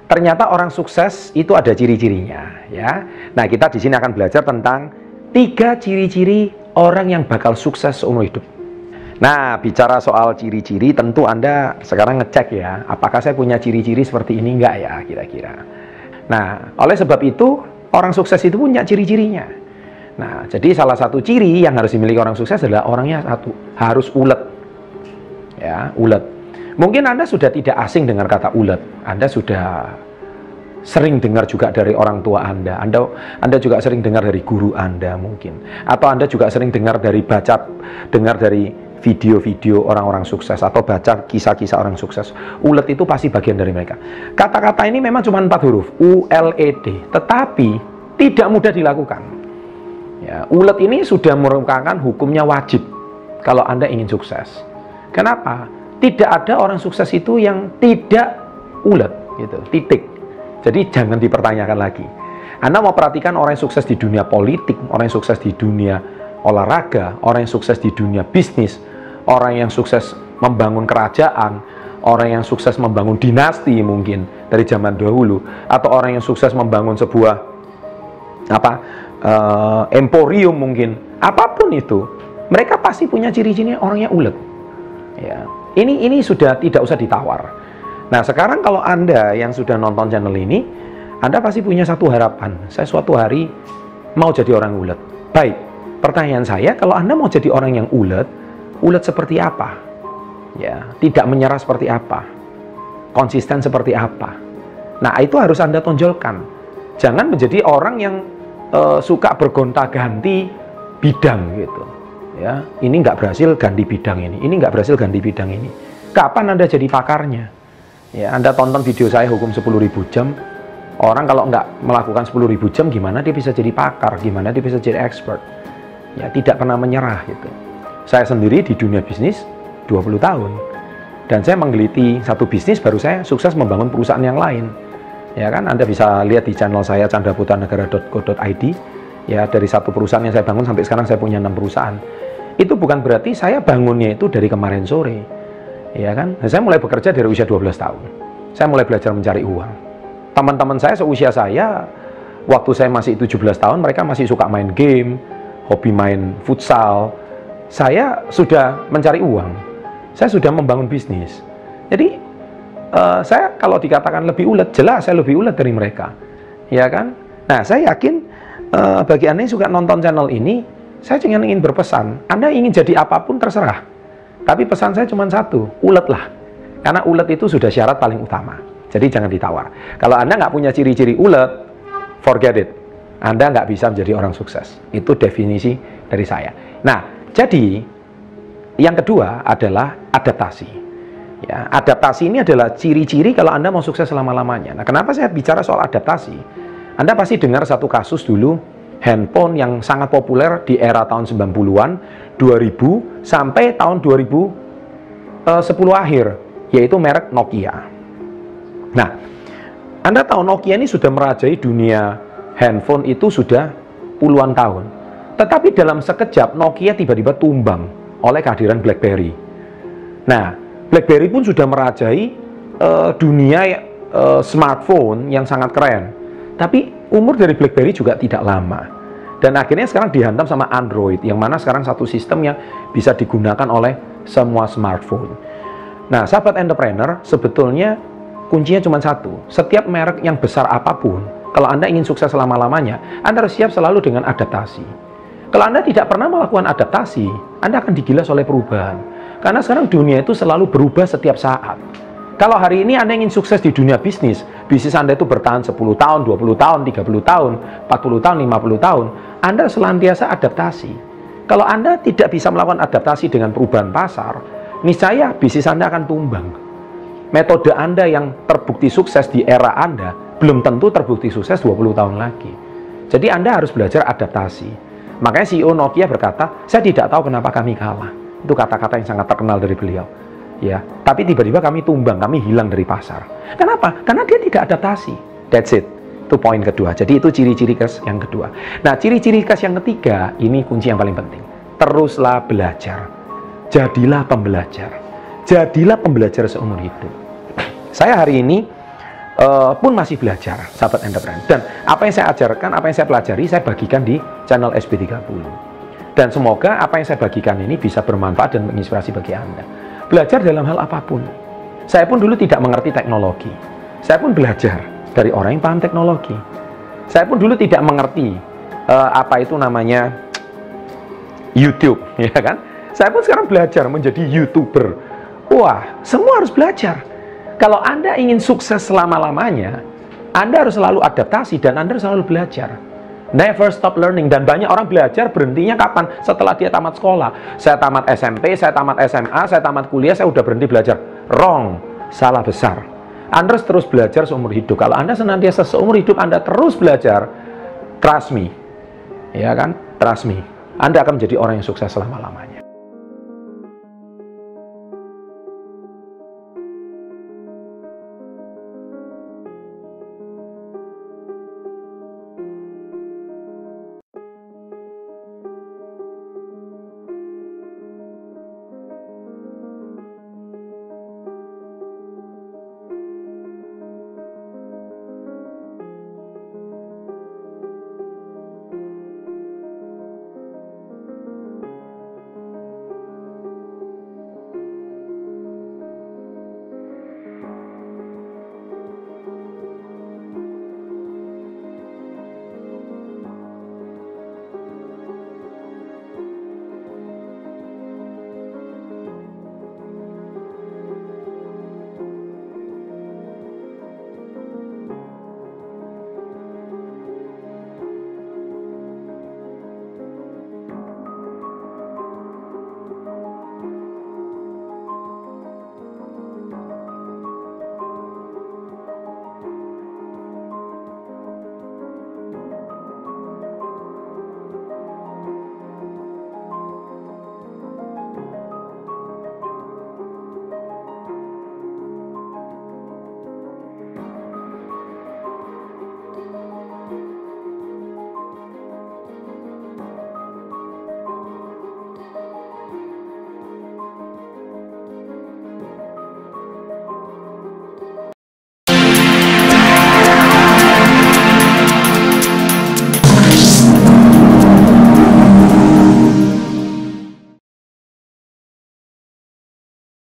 ternyata orang sukses itu ada ciri-cirinya, ya. Nah, kita di sini akan belajar tentang 3 ciri-ciri orang yang bakal sukses seumur hidup. Nah, bicara soal ciri-ciri, tentu Anda sekarang ngecek ya, apakah saya punya ciri-ciri seperti ini enggak ya, kira-kira. Nah, oleh sebab itu, orang sukses itu punya ciri-cirinya. Nah, jadi salah satu ciri yang harus dimiliki orang sukses adalah orangnya harus ulet. Ya, ulet. Mungkin Anda sudah tidak asing dengan kata ulet. Anda sudah sering dengar juga dari orang tua Anda. Anda juga sering dengar dari guru Anda mungkin. Atau Anda juga sering dengar dari video-video orang-orang sukses atau baca kisah-kisah orang sukses. Ulet itu pasti bagian dari mereka. Kata-kata ini memang cuma 4 huruf, ULED, tetapi tidak mudah dilakukan. Ya, ulet ini sudah merupakan hukumnya wajib kalau Anda ingin sukses. Kenapa? Tidak ada orang sukses itu yang tidak ulet, gitu, titik. Jadi jangan dipertanyakan lagi. Anda mau perhatikan orang yang sukses di dunia politik, orang yang sukses di dunia olahraga, orang yang sukses di dunia bisnis, orang yang sukses membangun kerajaan, orang yang sukses membangun dinasti mungkin dari zaman dahulu, atau orang yang sukses membangun sebuah emporium mungkin, apapun itu, mereka pasti punya ciri-cirinya orangnya ulet. Ya, ini sudah tidak usah ditawar. Nah, sekarang kalau Anda yang sudah nonton channel ini, Anda pasti punya satu harapan, saya suatu hari mau jadi orang ulet. Baik, pertanyaan saya, kalau Anda mau jadi orang yang ulet seperti apa? Ya, tidak menyerah seperti apa? Konsisten seperti apa? Nah, itu harus Anda tonjolkan. Jangan menjadi orang yang suka bergonta-ganti bidang gitu. Ya, ini nggak berhasil ganti bidang ini nggak berhasil ganti bidang ini. Kapan Anda jadi pakarnya? Ya, Anda tonton video saya hukum 10.000 jam. Orang kalau nggak melakukan 10.000 jam, gimana dia bisa jadi pakar? Gimana dia bisa jadi expert? Ya, tidak pernah menyerah gitu. Saya sendiri di dunia bisnis 20 tahun. Dan saya menggeliti satu bisnis, baru saya sukses membangun perusahaan yang lain. Ya kan, Anda bisa lihat di channel saya candraputanegara.co.id. Ya, dari satu perusahaan yang saya bangun sampai sekarang saya punya 6 perusahaan. Itu bukan berarti saya bangunnya itu dari kemarin sore. Ya kan? Nah, saya mulai bekerja dari usia 12 tahun. Saya mulai belajar mencari uang. Teman-teman saya seusia saya, waktu saya masih 17 tahun, mereka masih suka main game, hobi main futsal. Saya sudah mencari uang. Saya sudah membangun bisnis. Jadi, saya kalau dikatakan lebih ulet, jelas saya lebih ulet dari mereka. Ya kan? Nah, saya yakin bagi Anda yang suka nonton channel ini, saya cuma ingin berpesan, Anda ingin jadi apapun terserah. Tapi pesan saya cuma satu, uletlah. Karena ulet itu sudah syarat paling utama. Jadi jangan ditawar. Kalau Anda nggak punya ciri-ciri ulet, forget it. Anda nggak bisa menjadi orang sukses. Itu definisi dari saya. Nah, jadi yang kedua adalah adaptasi. Ya, adaptasi ini adalah ciri-ciri kalau Anda mau sukses selama-lamanya. Nah, kenapa saya bicara soal adaptasi? Anda pasti dengar satu kasus dulu, handphone yang sangat populer di era tahun 90-an, 2000 sampai tahun 2010 akhir, yaitu merek Nokia. Nah, Anda tahu Nokia ini sudah merajai dunia handphone itu sudah puluhan tahun. Tetapi dalam sekejap Nokia tiba-tiba tumbang oleh kehadiran BlackBerry. Nah, BlackBerry pun sudah merajai dunia smartphone yang sangat keren. Tapi umur dari BlackBerry juga tidak lama. Dan akhirnya sekarang dihantam sama Android, yang mana sekarang satu sistem yang bisa digunakan oleh semua smartphone. Nah, sahabat entrepreneur, sebetulnya kuncinya cuma satu. Setiap merek yang besar apapun, kalau Anda ingin sukses selama-lamanya, Anda harus siap selalu dengan adaptasi. Kalau Anda tidak pernah melakukan adaptasi, Anda akan digilas oleh perubahan. Karena sekarang dunia itu selalu berubah setiap saat. Kalau hari ini Anda ingin sukses di dunia bisnis Anda itu bertahan 10 tahun, 20 tahun, 30 tahun, 40 tahun, 50 tahun, Anda senantiasa adaptasi. Kalau Anda tidak bisa melakukan adaptasi dengan perubahan pasar, niscaya bisnis Anda akan tumbang. Metode Anda yang terbukti sukses di era Anda, belum tentu terbukti sukses 20 tahun lagi. Jadi Anda harus belajar adaptasi. Makanya CEO Nokia berkata, saya tidak tahu kenapa kami kalah. Itu kata-kata yang sangat terkenal dari beliau. Ya, tapi tiba-tiba kami tumbang, kami hilang dari pasar. Kenapa? Karena dia tidak adaptasi. That's it. Itu poin kedua. Jadi itu ciri-ciri khas yang kedua. Nah, ciri-ciri khas yang ketiga, ini kunci yang paling penting. Teruslah belajar. Jadilah pembelajar. Jadilah pembelajar seumur hidup. Saya hari ini pun masih belajar, sahabat entrepreneur. Dan apa yang saya ajarkan, apa yang saya pelajari, saya bagikan di channel SB30. Dan semoga apa yang saya bagikan ini bisa bermanfaat dan menginspirasi bagi Anda. Belajar dalam hal apapun. Saya pun dulu tidak mengerti teknologi. Saya pun belajar dari orang yang paham teknologi. Saya pun dulu tidak mengerti apa itu namanya YouTube, ya kan? Saya pun sekarang belajar menjadi YouTuber. Wah, semua harus belajar. Kalau Anda ingin sukses selama-lamanya, Anda harus selalu adaptasi dan Anda harus selalu belajar. Never stop learning. Dan banyak orang belajar berhentinya kapan? Setelah dia tamat sekolah. Saya tamat SMP, saya tamat SMA, saya tamat kuliah, saya udah berhenti belajar. Wrong. Salah besar. Anda harus terus belajar seumur hidup. Kalau Anda senantiasa seumur hidup Anda terus belajar, trust me. Ya kan? Trust me. Anda akan menjadi orang yang sukses selama-lamanya.